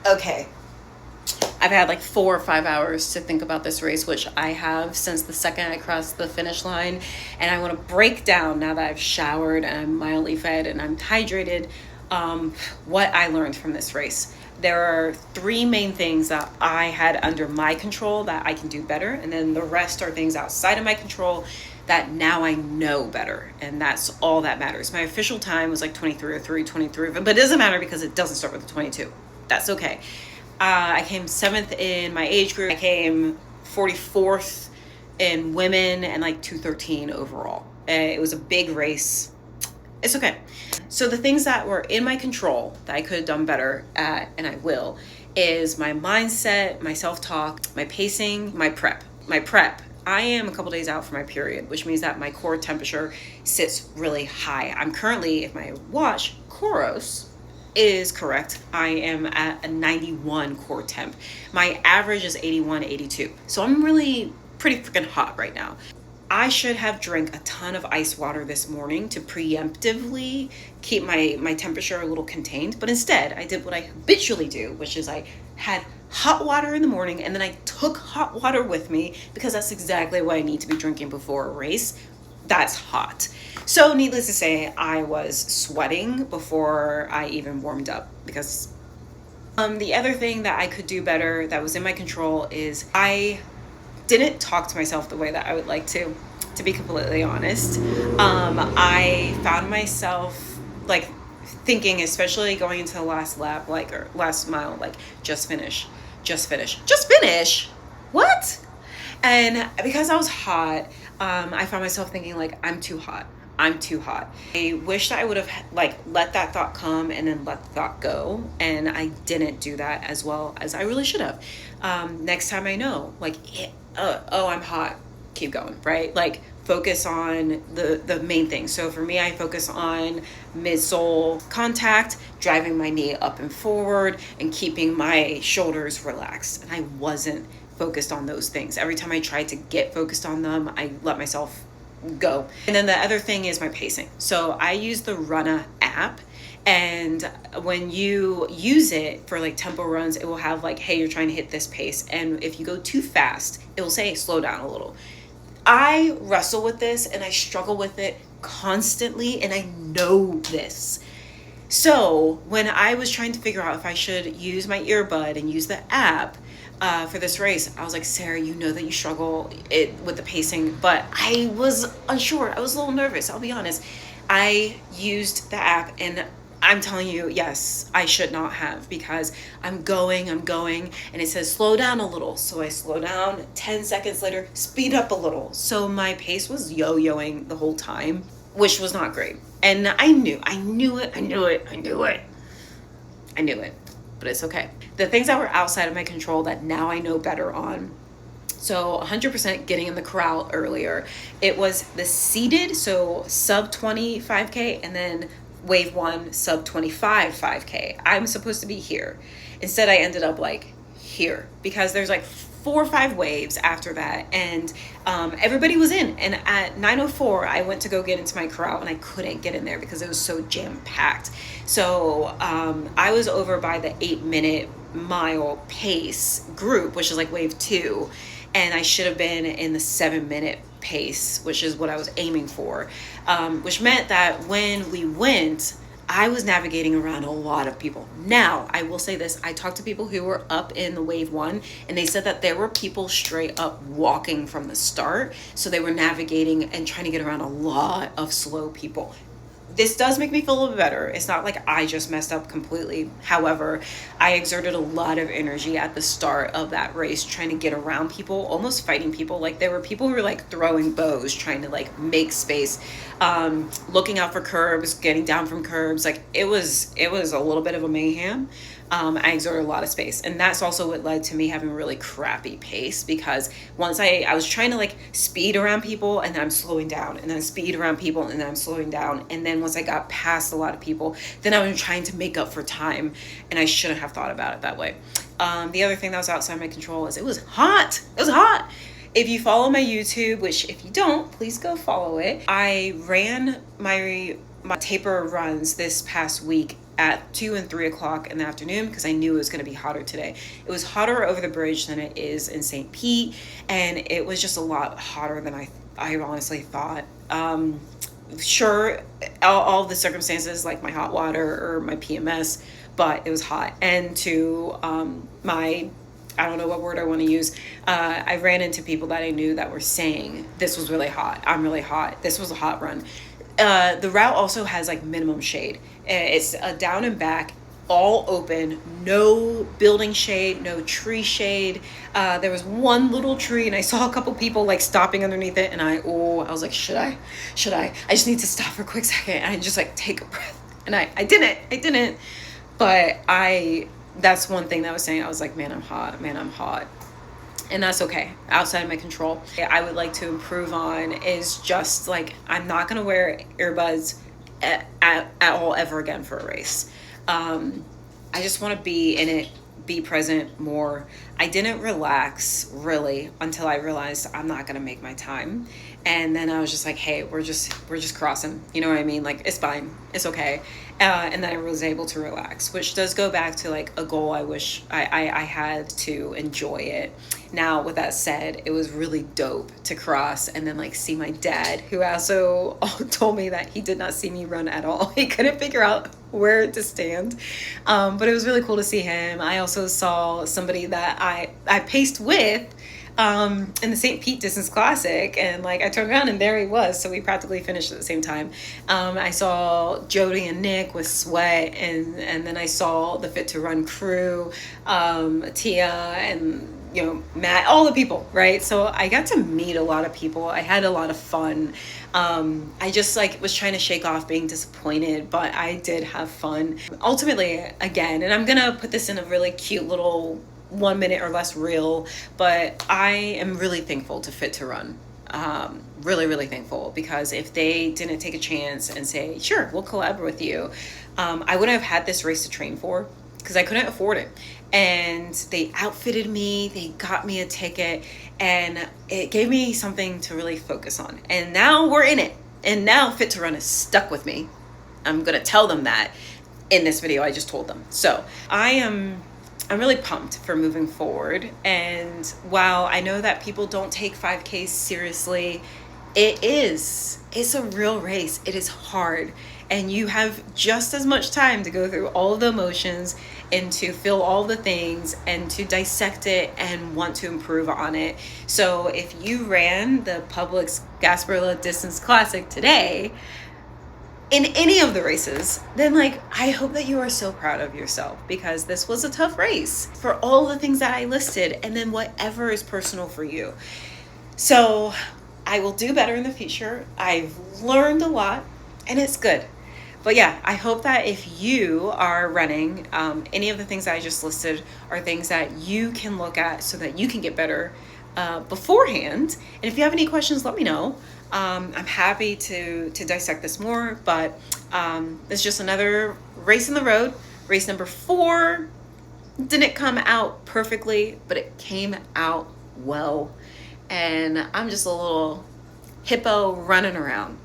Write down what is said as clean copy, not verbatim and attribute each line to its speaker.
Speaker 1: Okay, I've had like 4 or 5 hours to think about this race, which I have since the second I crossed the finish line. And I want to break down, now that I've showered and I'm mildly fed and I'm hydrated, what I learned from this race. There are three main things that I had under my control that I can do better. And then the rest are things outside of my control that now I know better. And that's all that matters. My official time was like 23:03, 23, but it doesn't matter because it doesn't start with a 22. That's okay. I came seventh in my age group. I came 44th in women and like 213 overall. It was a big race. It's okay. So the things that were in my control that I could have done better at, and I will, is my mindset, my self-talk, my pacing, my prep. My prep. I am a couple days out from my period, which means that my core temperature sits really high. I'm currently, if my watch, Coros, is correct, I am at a 91 core temp. My average is 81, 82. So I'm really pretty freaking hot right now. I should have drank a ton of ice water this morning to preemptively keep my temperature a little contained. But instead, I did what I habitually do, which is I had hot water in the morning and then I took hot water with me because that's exactly what I need to be drinking before a race. That's hot. So needless to say, I was sweating before I even warmed up because the other thing that I could do better that was in my control is I didn't talk to myself the way that I would like to be completely honest. I found myself like thinking, especially going into the last lap, like, or last mile, like, just finish, just finish, just finish. What? And because I was hot, I found myself thinking like, I'm too hot. I'm too hot. I wish that I would have like let that thought come and then let the thought go. And I didn't do that as well as I really should have. Next time I know, like, oh, I'm hot. Keep going, right? Like, focus on the main thing. So for me, I focus on midsole contact, driving my knee up and forward, and keeping my shoulders relaxed. And I wasn't focused on those things. Every time I tried to get focused on them, I let myself go. And then the other thing is my pacing. So I use the Runna app, and when you use it for like tempo runs, it will have like, hey, you're trying to hit this pace, and if you go too fast, it will say slow down a little. I wrestle with this and I struggle with it constantly, and I know this. So when I was trying to figure out if I should use my earbud and use the app for this race, I was like, Sarah, you know that you struggle with the pacing, but I was unsure. I was a little nervous, I'll be honest. I used the app, and I'm telling you, yes, I should not have, because I'm going, and it says slow down a little. So I slow down, 10 seconds later, speed up a little. So my pace was yo-yoing the whole time, which was not great. And I knew it, but it's okay. The things that were outside of my control that now I know better on. So 100% getting in the corral earlier. It was the seated, so sub 20 5K, and then wave one sub 25 5K. I'm supposed to be here. Instead, I ended up like here because there's like 4 or 5 waves after that, and everybody was in. And at 9:04, I went to go get into my corral, and I couldn't get in there because it was so jam packed. So I was over by the 8-minute mile pace group, which is like wave 2, and I should have been in the 7-minute pace, which is what I was aiming for, which meant that when we went, I was navigating around a lot of people. Now, I will say this, I talked to people who were up in the wave 1, and they said that there were people straight up walking from the start, so they were navigating and trying to get around a lot of slow people. This does make me feel a little bit better. It's not like I just messed up completely. However, I exerted a lot of energy at the start of that race trying to get around people, almost fighting people. Like, there were people who were like throwing bows, trying to like make space, looking out for curbs, getting down from curbs. Like, it was a little bit of a mayhem. I exerted a lot of space, and that's also what led to me having a really crappy pace, because once I was trying to like speed around people, and then I'm slowing down, and then speed around people, and then I'm slowing down, and then once I got past a lot of people, then I was trying to make up for time, and I shouldn't have thought about it that way. The other thing that was outside my control is it was hot. If you follow my YouTube, which if you don't, please go follow it. I ran my taper runs this past week at 2 and 3 o'clock in the afternoon because I knew it was going to be hotter today. It was hotter over the bridge than it is in St. Pete, and it was just a lot hotter than I honestly thought. Sure, all the circumstances like my hot water or my PMS, but it was hot. And to my, I don't know what word I want to use. I ran into people that I knew that were saying, this was really hot. I'm really hot. This was a hot run. The route also has like minimum shade. It's a down and back, all open, no building shade, no tree shade. There was one little tree and I saw a couple people like stopping underneath it, and I was like, should I? I just need to stop for a quick second and I just like take a breath. And I didn't. But that's one thing that I was saying. I was like, man, I'm hot. And that's okay, outside of my control. I would like to improve on is just like, I'm not going to wear earbuds at all ever again for a race. I just want to be in it, be present more. I didn't relax really until I realized I'm not going to make my time. And then I was just like, hey, we're just crossing, you know what I mean? Like, it's fine, it's okay. And then I was able to relax, which does go back to like a goal I wish I had to enjoy it. Now, with that said, it was really dope to cross and then like see my dad, who also told me that he did not see me run at all. He couldn't figure out where to stand. But it was really cool to see him. I also saw somebody that I paced with in the St. Pete Distance Classic, and like I turned around and there he was, so we practically finished at the same time. I saw Jody and Nick with Sweat, and then I saw the Fit to Run crew, Tia and Matt, all the people, right? So I got to meet a lot of people. I had a lot of fun. I just like was trying to shake off being disappointed, but I did have fun. Ultimately, again, and I'm gonna put this in a really cute little 1 minute or less reel, but I am really thankful to Fit to Run. Really, really thankful, because if they didn't take a chance and say, sure, we'll collaborate with you, I wouldn't have had this race to train for, because I couldn't afford it. And they outfitted me, they got me a ticket, and it gave me something to really focus on. And now we're in it. And now Fit to Run is stuck with me. I'm gonna tell them that in this video I just told them. So I'm really pumped for moving forward. And while I know that people don't take 5Ks seriously, it's a real race. It is hard. And you have just as much time to go through all of the emotions and to feel all the things and to dissect it and want to improve on it. So if you ran the Publix Gasparilla Distance Classic today, in any of the races, then like I hope that you are so proud of yourself, because this was a tough race for all the things that I listed, and then whatever is personal for you. So I will do better in the future. I've learned a lot and it's good. But yeah, I hope that if you are running, any of the things that I just listed are things that you can look at so that you can get better beforehand. And if you have any questions, let me know. I'm happy to dissect this more, but it's just another race in the road. Race number 4 didn't come out perfectly, but it came out well. And I'm just a little hippo running around.